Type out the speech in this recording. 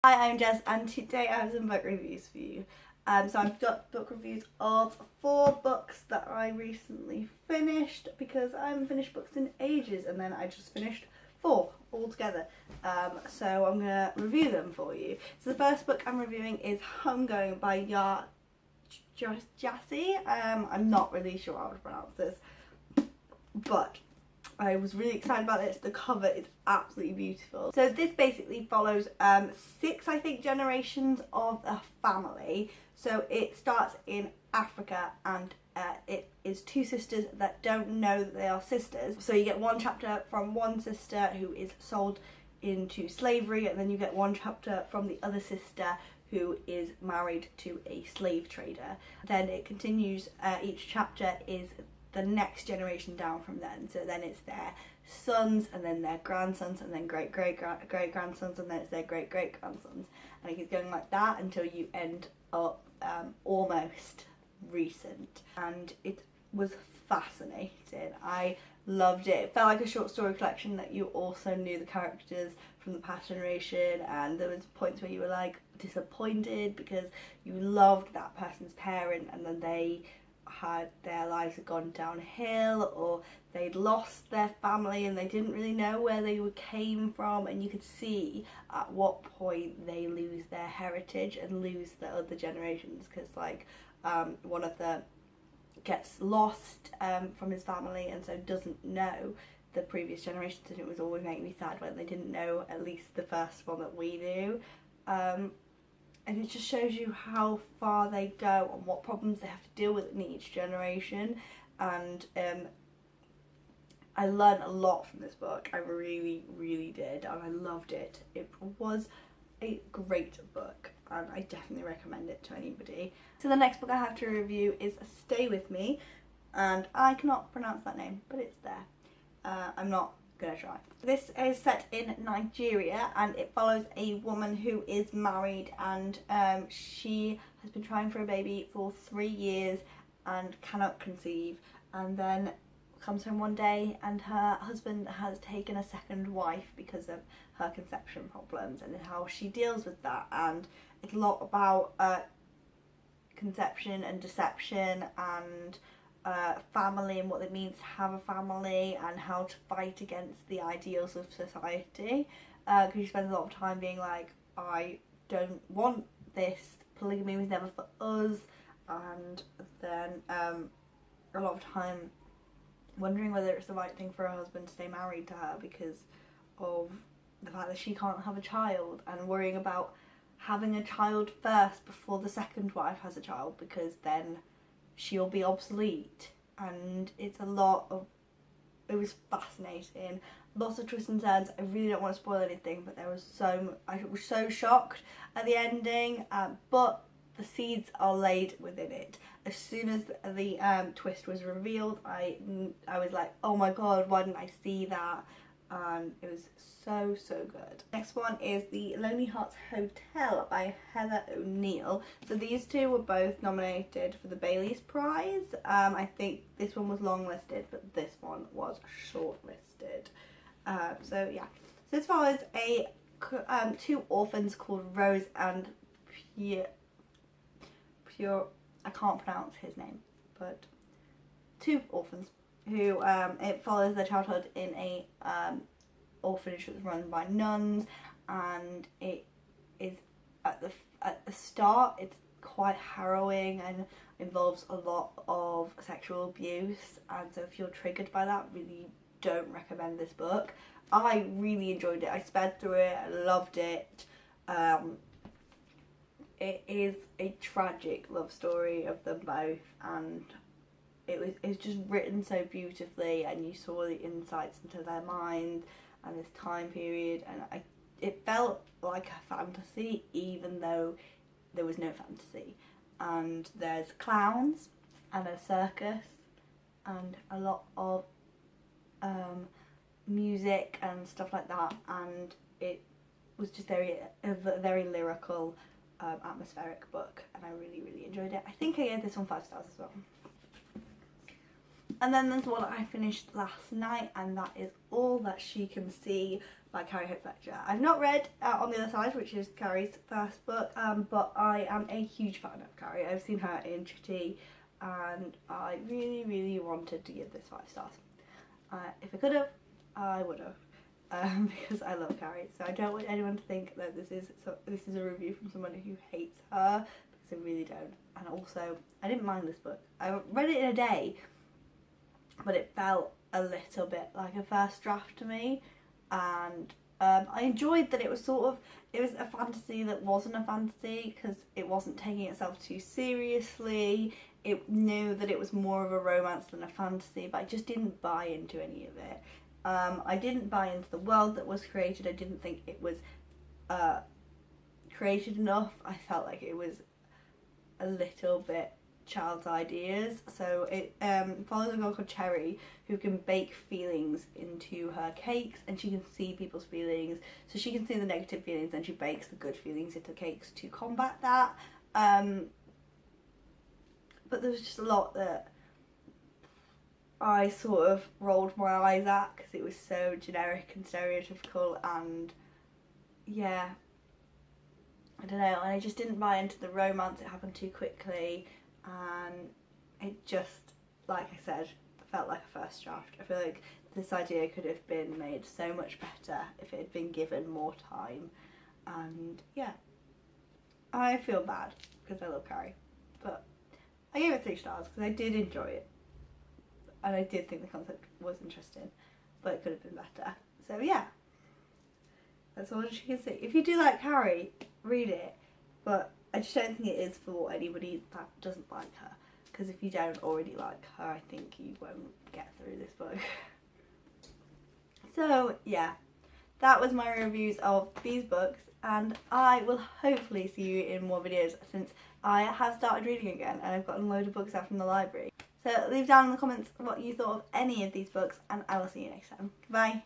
Hi, I'm Jess and today I have some book reviews for you. So I've got book reviews of 4 books that I recently finished because I haven't finished books in ages, and then I just finished 4 altogether. So I'm going to review them for you. So the first book I'm reviewing is Homegoing by Jassy. I'm not really sure how to pronounce this, but I was really excited about this. The cover is absolutely beautiful. So this basically follows 6, I think, generations of a family. So it starts in Africa, and it is 2 sisters that don't know that they are sisters. So you get one chapter from one sister who is sold into slavery, and then you get one chapter from the other sister who is married to a slave trader. Then it continues, each chapter is the next generation down from then. So then it's their sons, and then their grandsons, and then great grandsons, and then it's their great grandsons, and it keeps going like that until you end up almost recent. And it was fascinating. I loved it. It felt like a short story collection that you also knew the characters from the past generation, and there was points where you were like disappointed because you loved that person's parent, and then their lives had gone downhill, or they'd lost their family and they didn't really know where they came from, and you could see at what point they lose their heritage and lose the other generations, because one of them gets lost from his family, and so doesn't know the previous generations, and it was always making me sad when they didn't know at least the first one that we knew. And it just shows you how far they go and what problems they have to deal with in each generation. And I learned a lot from this book. I really, really did, and I loved it. It was a great book, and I definitely recommend it to anybody. So the next book I have to review is Stay With Me, and I cannot pronounce that name, but it's there. I'm not gonna try. This is set in Nigeria, and it follows a woman who is married, and she has been trying for a baby for 3 years and cannot conceive, and then comes home one day and her husband has taken a second wife because of her conception problems, and how she deals with that. And it's a lot about conception and deception, and family, and what it means to have a family, and how to fight against the ideals of society, because she spends a lot of time being like, I don't want this, polygamy was never for us, and then a lot of time wondering whether it's the right thing for her husband to stay married to her because of the fact that she can't have a child, and worrying about having a child first before the second wife has a child, because then she'll be obsolete. And it's a lot of, it was fascinating, lots of twists and turns. I really don't want to spoil anything, but there was I was so shocked at the ending, but the seeds are laid within it. As soon as the twist was revealed, I was like, oh my god, why didn't I see that? It was so good. Next one is The Lonely Hearts Hotel by Heather O'Neill. So these two were both nominated for the Bailey's Prize. I think this one was longlisted, but this one was shortlisted. So yeah. So this follows 2 orphans called Rose and Pure. I can't pronounce his name, but 2 orphans who it follows their childhood in a orphanage that's run by nuns, and it is at the start it's quite harrowing and involves a lot of sexual abuse, and so if you're triggered by that, really don't recommend this book. I really enjoyed it. I sped through it. I loved it. It is a tragic love story of them both, and it's just written so beautifully, and you saw the insights into their minds and this time period, and it felt like a fantasy even though there was no fantasy. And there's clowns and a circus and a lot of music and stuff like that, and it was just a very lyrical, atmospheric book, and I really enjoyed it. I think I gave this one 5 stars as well. And then there's one I finished last night, and that is All That She Can See by Carrie Hope Fletcher. I've not read On the Other Side, which is Carrie's first book, but I am a huge fan of Carrie. I've seen her in Chitty, and I really, really wanted to give this 5 stars. If I could have, I would have, because I love Carrie. So I don't want anyone to think that this is a review from someone who hates her, because I really don't. And also, I didn't mind this book. I read it in a day, but it felt a little bit like a first draft to me, and I enjoyed that it was a fantasy that wasn't a fantasy, because it wasn't taking itself too seriously. It knew that it was more of a romance than a fantasy, but I just didn't buy into any of it. I didn't buy into the world that was created. I didn't think it was created enough. I felt like it was a little bit child's ideas. So it follows a girl called Cherry who can bake feelings into her cakes, and she can see people's feelings. So she can see the negative feelings and she bakes the good feelings into cakes to combat that. But there was just a lot that I sort of rolled my eyes at, because it was so generic and stereotypical, and yeah, I don't know, and I just didn't buy into the romance. It happened too quickly, and it just, like I said, felt like a first draft. I feel like this idea could have been made so much better if it had been given more time, and yeah, I feel bad because I love Carrie, but I gave it 3 stars because I did enjoy it, and I did think the concept was interesting, but it could have been better. So yeah, that's all you can see. If you do like Carrie, read it, but I just don't think it is for anybody that doesn't like her, because if you don't already like her, I think you won't get through this book. So yeah, that was my reviews of these books, and I will hopefully see you in more videos, since I have started reading again and I've gotten a load of books out from the library. So leave down in the comments what you thought of any of these books, and I will see you next time. Goodbye.